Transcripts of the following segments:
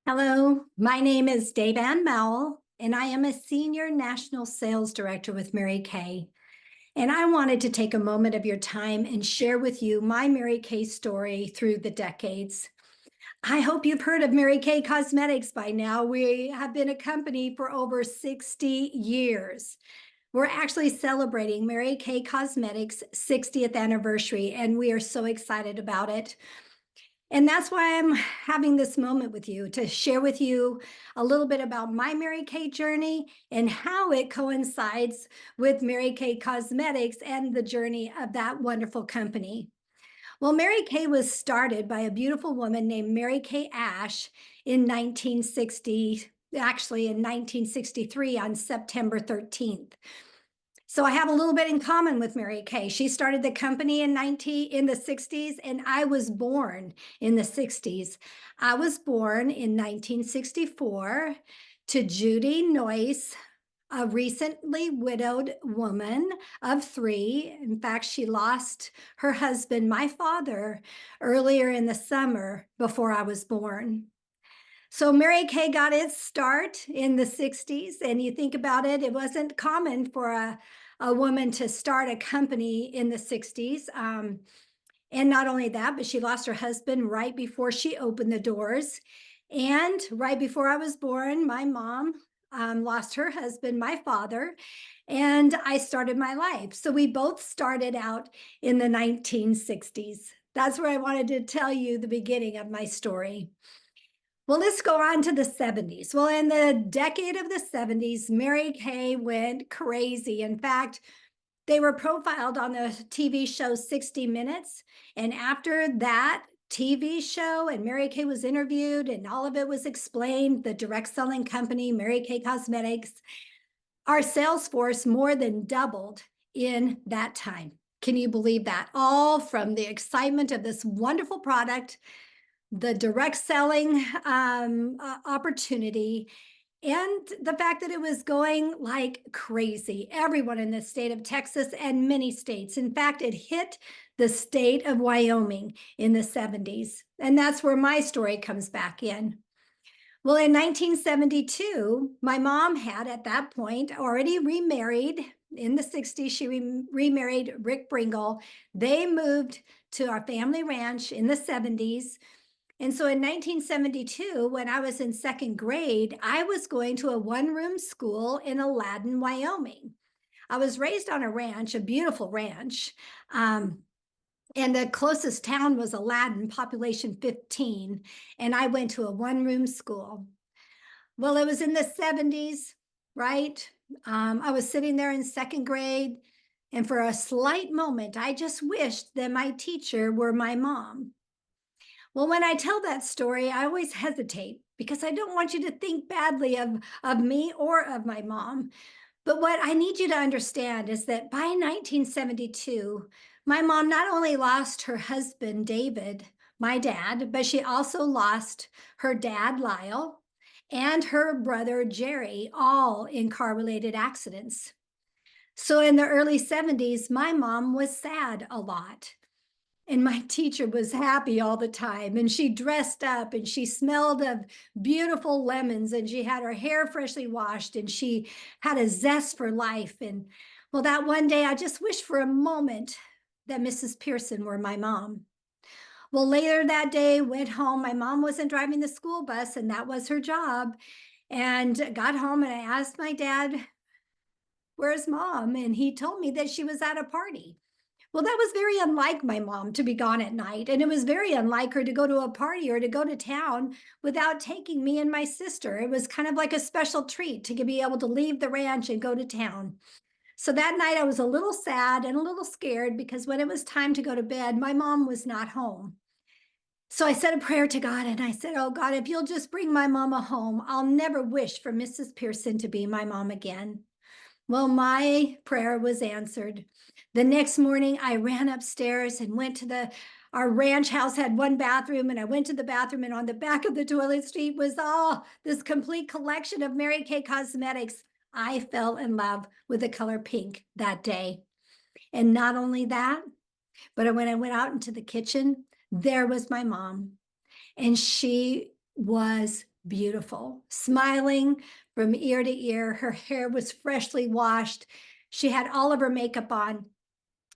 Hello, my name is Davanne, and I am a Senior National Sales Director with Mary Kay. And I wanted to take a moment of your time and share with you my Mary Kay story through the decades. I hope you've heard of Mary Kay Cosmetics by now. We have been a company for over 60 years. We're actually celebrating Mary Kay Cosmetics' 60th anniversary, and we are so excited about it. And that's why I'm having this moment with you to share with you a little bit about my Mary Kay journey and how it coincides with Mary Kay Cosmetics and the journey of that wonderful company. Well, Mary Kay was started by a beautiful woman named Mary Kay Ash in 1960, actually in 1963 on September 13th. So I have a little bit in common with Mary Kay. She started the company in the 60s, and I was born in the 60s. I was born in 1964 to Judy Noyce, a recently widowed woman of three. In fact, she lost her husband, my father, earlier in the summer before I was born. So Mary Kay got its start in the 60s, and you think about it, it wasn't common for a woman to start a company in the 60s. And not only that, but she lost her husband right before she opened the doors. And right before I was born, my mom lost her husband, my father, and I started my life. So we both started out in the 1960s. That's where I wanted to tell you the beginning of my story. Well, let's go on to the 70s. Well, in the decade of the 70s, Mary Kay went crazy. In fact, they were profiled on the TV show 60 Minutes. And after that TV show, and Mary Kay was interviewed, and all of it was explained, the direct selling company, Mary Kay Cosmetics, our sales force more than doubled in that time. Can you believe that? All from the excitement of this wonderful product, the direct selling opportunity, and the fact that it was going like crazy. Everyone in the state of Texas and many states. In fact, it hit the state of Wyoming in the 70s. And that's where my story comes back in. Well, in 1972, my mom had at that point already remarried. In the 60s, she remarried Rick Bringle. They moved to our family ranch in the 70s. And so in 1972, when I was in second grade, I was going to a one-room school in Aladdin, Wyoming. I was raised on a ranch, a beautiful ranch. And the closest town was Aladdin, population 15. And I went to a one-room school. Well, it was in the 70s, right? I was sitting there in second grade. And for a slight moment, I just wished that my teacher were my mom. Well, when I tell that story, I always hesitate because I don't want you to think badly of me or of my mom. But what I need you to understand is that by 1972, my mom not only lost her husband, David, my dad, but she also lost her dad, Lyle, and her brother, Jerry, all in car-related accidents. So in the early 70s, my mom was sad a lot. And my teacher was happy all the time. And she dressed up and she smelled of beautiful lemons and she had her hair freshly washed and she had a zest for life. And well, that one day I just wished for a moment that Mrs. Pearson were my mom. Well, later that day, went home. My mom wasn't driving the school bus and that was her job. And got home and I asked my dad, "Where's mom?" And he told me that she was at a party. Well, that was very unlike my mom to be gone at night. And it was very unlike her to go to a party or to go to town without taking me and my sister. It was kind of like a special treat to be able to leave the ranch and go to town. So that night I was a little sad and a little scared because when it was time to go to bed, my mom was not home. So I said a prayer to God and I said, "Oh God, if you'll just bring my mama home, I'll never wish for Mrs. Pearson to be my mom again." Well, my prayer was answered. The next morning, I ran upstairs and went to our ranch house had one bathroom, and I went to the bathroom, and on the back of the toilet seat was all this complete collection of Mary Kay Cosmetics. I fell in love with the color pink that day. And not only that, but when I went out into the kitchen, there was my mom, and she was beautiful, smiling from ear to ear. Her hair was freshly washed. She had all of her makeup on.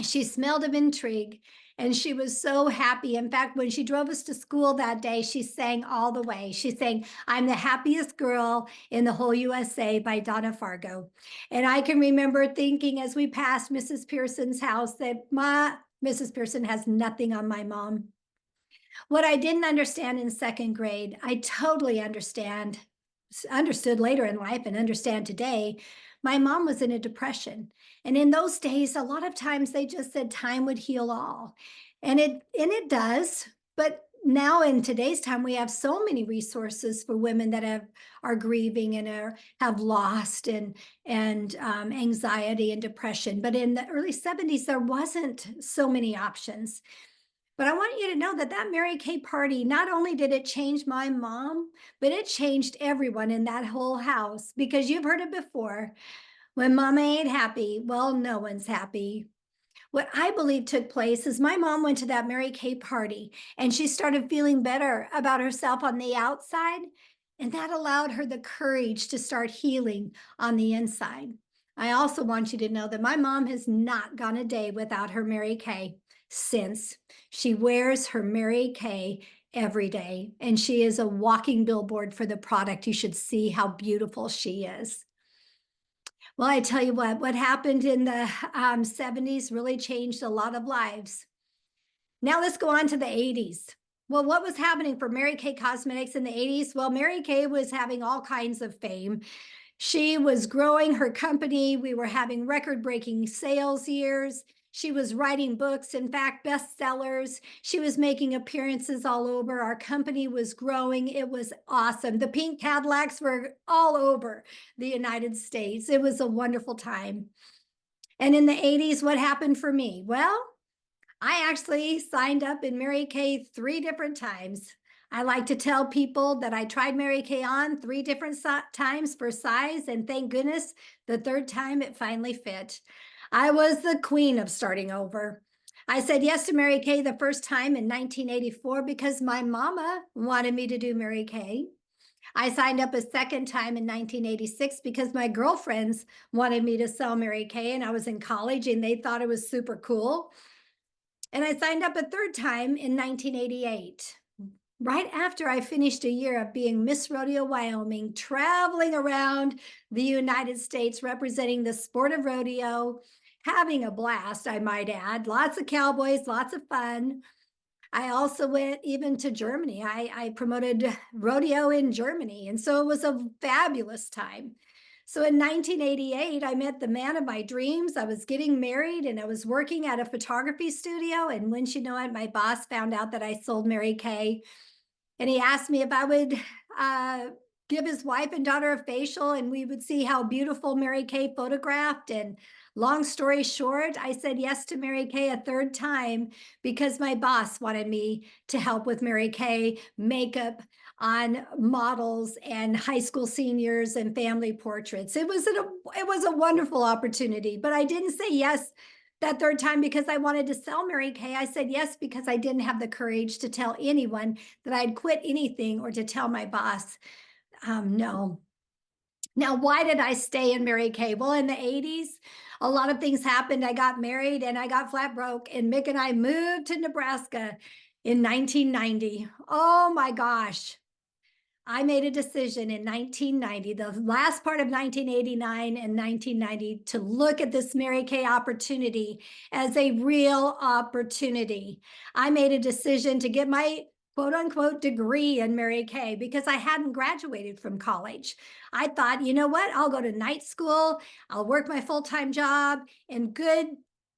She smelled of intrigue and she was so happy. In fact, when she drove us to school that day, she sang all the way. She sang, "I'm the happiest girl in the whole USA" by Donna Fargo. And I can remember thinking as we passed Mrs. Pearson's house that Mrs. Pearson has nothing on my mom. What I didn't understand in second grade, I totally understood later in life and understand today. My mom was in a depression. And in those days, a lot of times they just said time would heal all. And it does, but now in today's time, we have so many resources for women that are grieving and have lost and anxiety and depression. But in the early 70s, there wasn't so many options. But I want you to know that that Mary Kay party, not only did it change my mom, but it changed everyone in that whole house, because you've heard it before. When mama ain't happy, well, no one's happy. What I believe took place is my mom went to that Mary Kay party and she started feeling better about herself on the outside. And that allowed her the courage to start healing on the inside. I also want you to know that my mom has not gone a day without her Mary Kay since. She wears her Mary Kay every day, and she is a walking billboard for the product. You should see how beautiful she is. Well, I tell you what happened in the 70s really changed a lot of lives. Now let's go on to the 80s. Well, what was happening for Mary Kay Cosmetics in the 80s? Well, Mary Kay was having all kinds of fame. She was growing her company. We were having record-breaking sales years. She was writing books, in fact, bestsellers. She was making appearances all over. Our company was growing. It was awesome. The pink Cadillacs were all over the United States. It was a wonderful time. And in the 80s, what happened for me? Well, I actually signed up in Mary Kay 3 different times. I like to tell people that I tried Mary Kay on 3 different times for size, and thank goodness the 3rd time it finally fit. I was the queen of starting over. I said yes to Mary Kay the first time in 1984 because my mama wanted me to do Mary Kay. I signed up a second time in 1986 because my girlfriends wanted me to sell Mary Kay, and I was in college and they thought it was super cool. And I signed up a 3rd time in 1988, right after I finished a year of being Miss Rodeo Wyoming, traveling around the United States representing the sport of rodeo, having a blast, I might add. Lots of cowboys, lots of fun. I also went even to Germany. I promoted rodeo in Germany, and so it was a fabulous time. So in 1988, I met the man of my dreams. I was getting married and I was working at a photography studio. And once you know it, my boss found out that I sold Mary Kay. And he asked me if I would give his wife and daughter a facial and we would see how beautiful Mary Kay photographed. And long story short, I said yes to Mary Kay a 3rd time because my boss wanted me to help with Mary Kay makeup on models and high school seniors and family portraits. It was a wonderful opportunity, but I didn't say yes that 3rd time because I wanted to sell Mary Kay. I said yes because I didn't have the courage to tell anyone that I'd quit anything or to tell my boss no. Now, why did I stay in Mary Kay? Well, in the 80s, a lot of things happened. I got married and I got flat broke, and Mick and I moved to Nebraska in 1990. Oh my gosh. I made a decision in 1990, the last part of 1989 and 1990, to look at this Mary Kay opportunity as a real opportunity. I made a decision to get my quote unquote degree in Mary Kay because I hadn't graduated from college. I thought, you know what? I'll go to night school, I'll work my full-time job, and good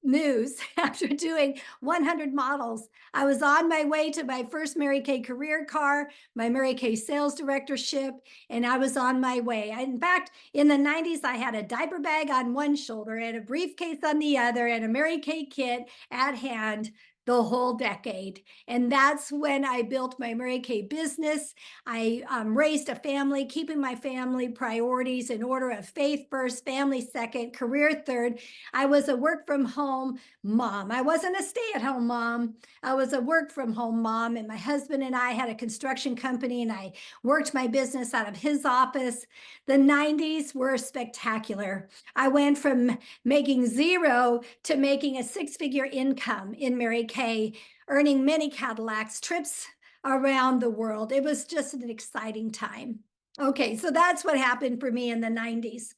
news, after doing 100 models, I was on my way to my first Mary Kay career car, my Mary Kay sales directorship, and I was on my way. In fact, in the 90s, I had a diaper bag on one shoulder and a briefcase on the other and a Mary Kay kit at hand, the whole decade. And that's when I built my Mary Kay business. I raised a family, keeping my family priorities in order of faith first, family second, career third. I was a work from home mom. I wasn't a stay-at-home mom. I was a work from home mom, and my husband and I had a construction company, and I worked my business out of his office. The 90s were spectacular. I went from making zero to making a six-figure income in Mary Kay, earning many Cadillacs, trips around the world. It was just an exciting time. Okay, so that's what happened for me in the 90s.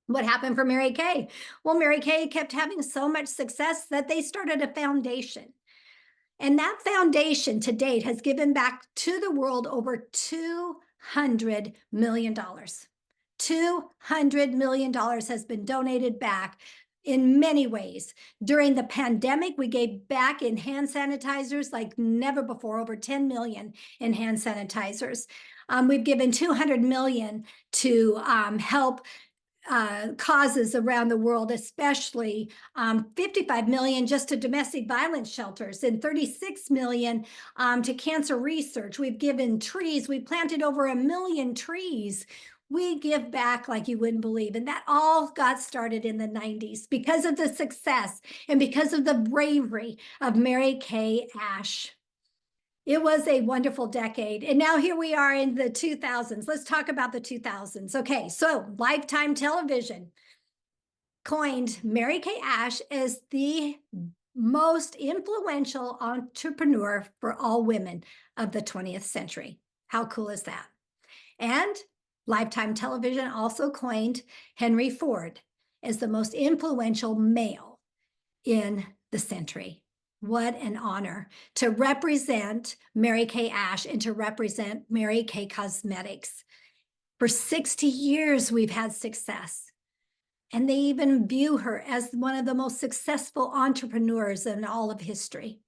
What happened for Mary Kay? Well, Mary Kay kept having so much success that they started a foundation. And that foundation to date has given back to the world over $200 million. $200 million has been donated back in many ways. During the pandemic, we gave back in hand sanitizers like never before, over 10 million in hand sanitizers. We've given 200 million to help causes around the world, especially 55 million just to domestic violence shelters and 36 million to cancer research. We've given trees. We've planted over 1 million trees. We give back like you wouldn't believe. And that all got started in the 90s because of the success and because of the bravery of Mary Kay Ash. It was a wonderful decade. And now here we are in the 2000s. Let's talk about the 2000s. Okay, so Lifetime Television coined Mary Kay Ash as the most influential entrepreneur for all women of the 20th century. How cool is that? And Lifetime Television also coined Henry Ford as the most influential male in the century. What an honor to represent Mary Kay Ash and to represent Mary Kay Cosmetics. For 60 years, we've had success. And they even view her as one of the most successful entrepreneurs in all of history.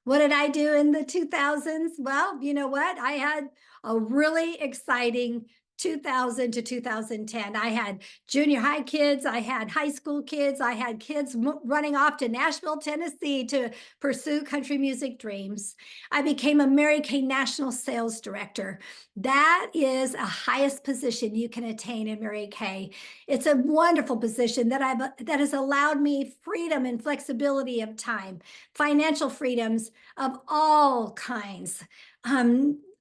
What did I do in the 2000s? Well, you know what? I had a really exciting 2000 to 2010. I had junior high kids, I had high school kids, I had kids running off to Nashville, Tennessee to pursue country music dreams. I became a Mary Kay National Sales Director. That is a highest position you can attain in Mary Kay. It's a wonderful position that has allowed me freedom and flexibility of time, financial freedoms of all kinds,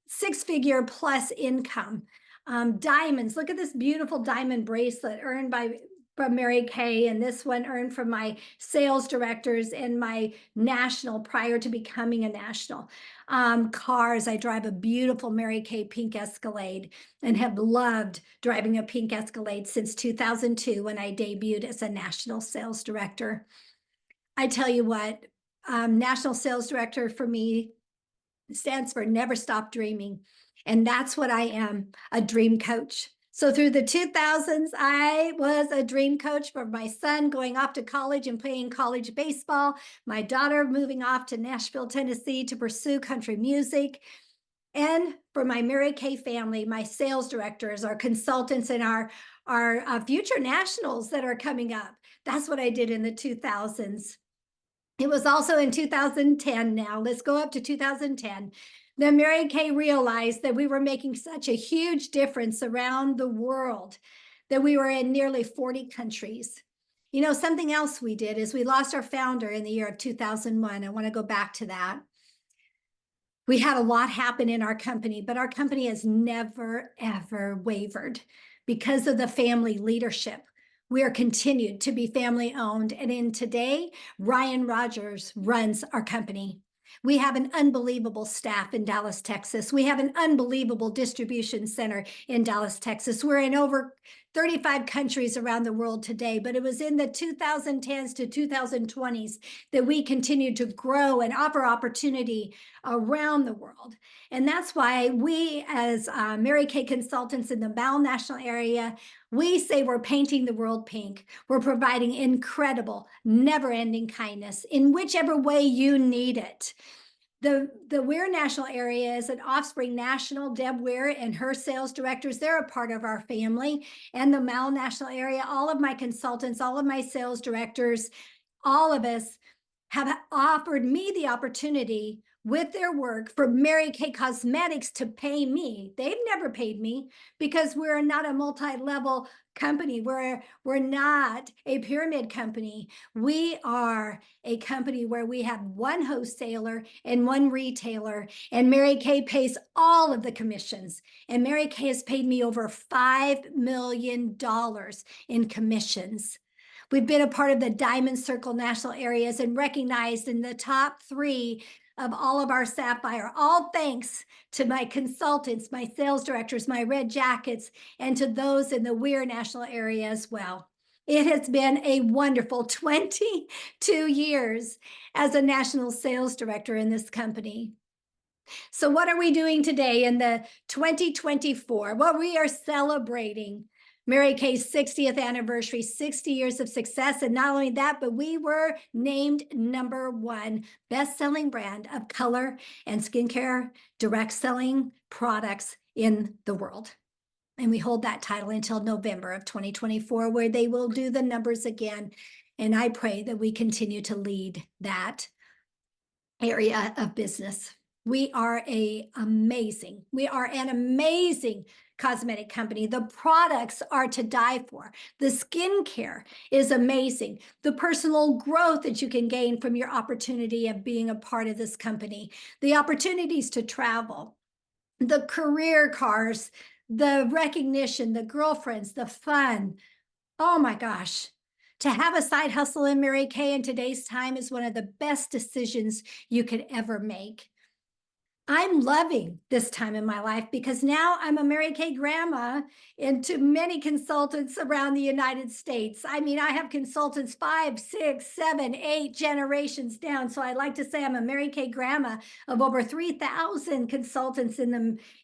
six-figure plus income. Diamonds. Look at this beautiful diamond bracelet earned from Mary Kay, and this one earned from my sales directors and my national prior to becoming a national. Cars. I drive a beautiful Mary Kay pink Escalade and have loved driving a pink Escalade since 2002 when I debuted as a national sales director. I tell you what, national sales director for me stands for never stop dreaming. And that's what I am, a dream coach. So through the 2000s, I was a dream coach for my son going off to college and playing college baseball, my daughter moving off to Nashville, Tennessee to pursue country music. And for my Mary Kay family, my sales directors, our consultants, and our future nationals that are coming up. That's what I did in the 2000s. It was also in 2010 now. Let's go up to 2010. Then Mary Kay realized that we were making such a huge difference around the world, that we were in nearly 40 countries. You know, something else we did is we lost our founder in the year of 2001. I want to go back to that. We had a lot happen in our company, but our company has never, ever wavered because of the family leadership. We are continued to be family owned. And in today, Ryan Rogers runs our company. We have an unbelievable staff in Dallas, Texas. We have an unbelievable distribution center in Dallas, Texas. We're in over 35 countries around the world today, but it was in the 2010s to 2020s that we continued to grow and offer opportunity around the world. And that's why we, as Mary Kay consultants in the Mal National area, we say we're painting the world pink. We're providing incredible, never-ending kindness in whichever way you need it. The Weir National area is an Offspring National. Deb Weir and her sales directors, they're a part of our family. And the Mal National area, all of my consultants, all of my sales directors, all of us have offered me the opportunity with their work for Mary Kay Cosmetics to pay me. They've never paid me because we're not a multi-level company. We're not a pyramid company. We are a company where we have one wholesaler and one retailer, and Mary Kay pays all of the commissions. And Mary Kay has paid me over $5 million in commissions. We've been a part of the Diamond Circle national areas and recognized in the top 3 of all of our Sapphire, all thanks to my consultants, my sales directors, my red jackets, and to those in the Weir national area as well. It has been a wonderful 22 years as a national sales director in this company. So what are we doing today in the 2024? Well, we are celebrating Mary Kay's 60th anniversary, 60 years of success. And not only that, but we were named #1 best-selling brand of color and skincare direct selling products in the world. And we hold that title until November of 2024, where they will do the numbers again. And I pray that we continue to lead that area of business. We are an amazing cosmetic company. The products are to die for. The skincare is amazing. The personal growth that you can gain from your opportunity of being a part of this company, the opportunities to travel, the career cars, the recognition, the girlfriends, the fun. Oh my gosh. To have a side hustle in Mary Kay in today's time is one of the best decisions you could ever make. I'm loving this time in my life because now I'm a Mary Kay grandma and to many consultants around the United States. I mean, I have consultants 5, 6, 7, 8 generations down. So I like to say I'm a Mary Kay grandma of over 3,000 consultants in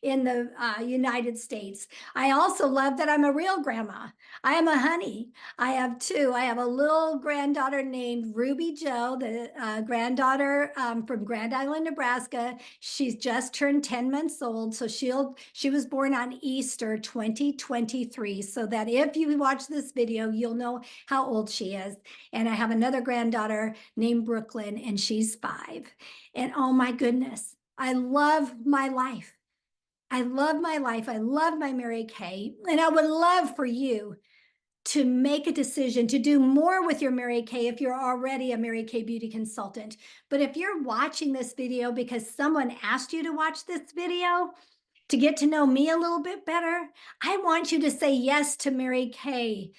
the United States. I also love that I'm a real grandma. I am a honey. I have 2. I have a little granddaughter named Ruby Joe, the granddaughter from Grand Island, Nebraska. She's just turned 10 months old. So she was born on Easter 2023. So that if you watch this video, you'll know how old she is. And I have another granddaughter named Brooklyn, and she's 5. And oh my goodness, I love my life. I love my life. I love my Mary Kay. And I would love for you to make a decision to do more with your Mary Kay if you're already a Mary Kay beauty consultant. But if you're watching this video because someone asked you to watch this video to get to know me a little bit better, I want you to say yes to Mary Kay.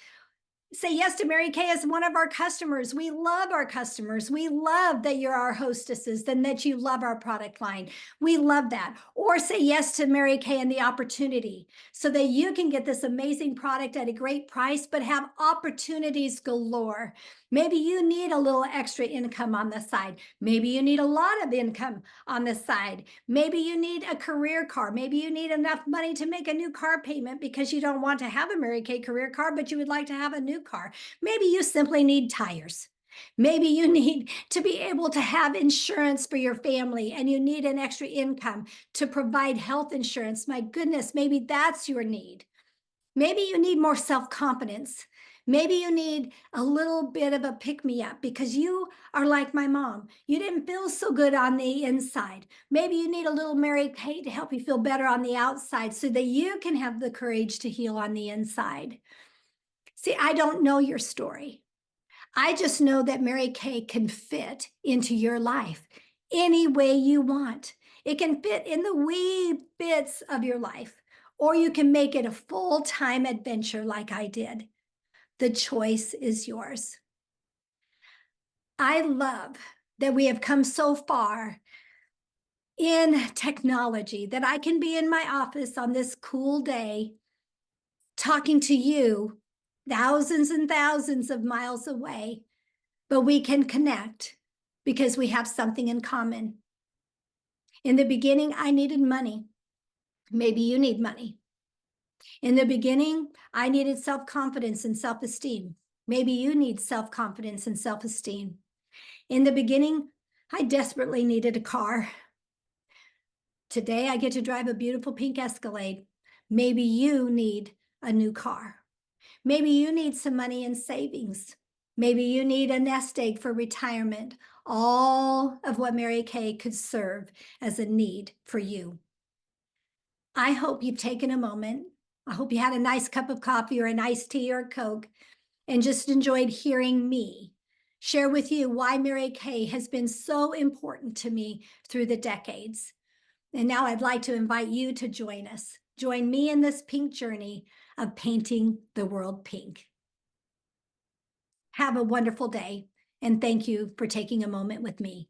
Say yes to Mary Kay as one of our customers. We love our customers. We love that you're our hostesses and that you love our product line. We love that. Or say yes to Mary Kay and the opportunity so that you can get this amazing product at a great price, but have opportunities galore. Maybe you need a little extra income on the side. Maybe you need a lot of income on the side. Maybe you need a career car. Maybe you need enough money to make a new car payment because you don't want to have a Mary Kay career car, but you would like to have a new car. Maybe you simply need tires. Maybe you need to be able to have insurance for your family and you need an extra income to provide health insurance. My goodness, maybe that's your need. Maybe you need more self-confidence. Maybe you need a little bit of a pick-me-up because you are like my mom. You didn't feel so good on the inside. Maybe you need a little Mary Kay to help you feel better on the outside so that you can have the courage to heal on the inside. See, I don't know your story. I just know that Mary Kay can fit into your life any way you want. It can fit in the wee bits of your life, or you can make it a full-time adventure like I did. The choice is yours. I love that we have come so far in technology that I can be in my office on this cool day talking to you thousands and thousands of miles away, but we can connect because we have something in common. In the beginning, I needed money. Maybe you need money. In the beginning, I needed self-confidence and self-esteem. Maybe you need self-confidence and self-esteem. In the beginning, I desperately needed a car. Today, I get to drive a beautiful pink Escalade. Maybe you need a new car. Maybe you need some money in savings. Maybe you need a nest egg for retirement. all of what Mary Kay could serve as a need for you. I hope you've taken a moment. I hope you had a nice cup of coffee or an iced tea or a Coke and just enjoyed hearing me share with you why Mary Kay has been so important to me through the decades. And now I'd like to invite you to join us. Join me in this pink journey of painting the world pink. Have a wonderful day, and thank you for taking a moment with me.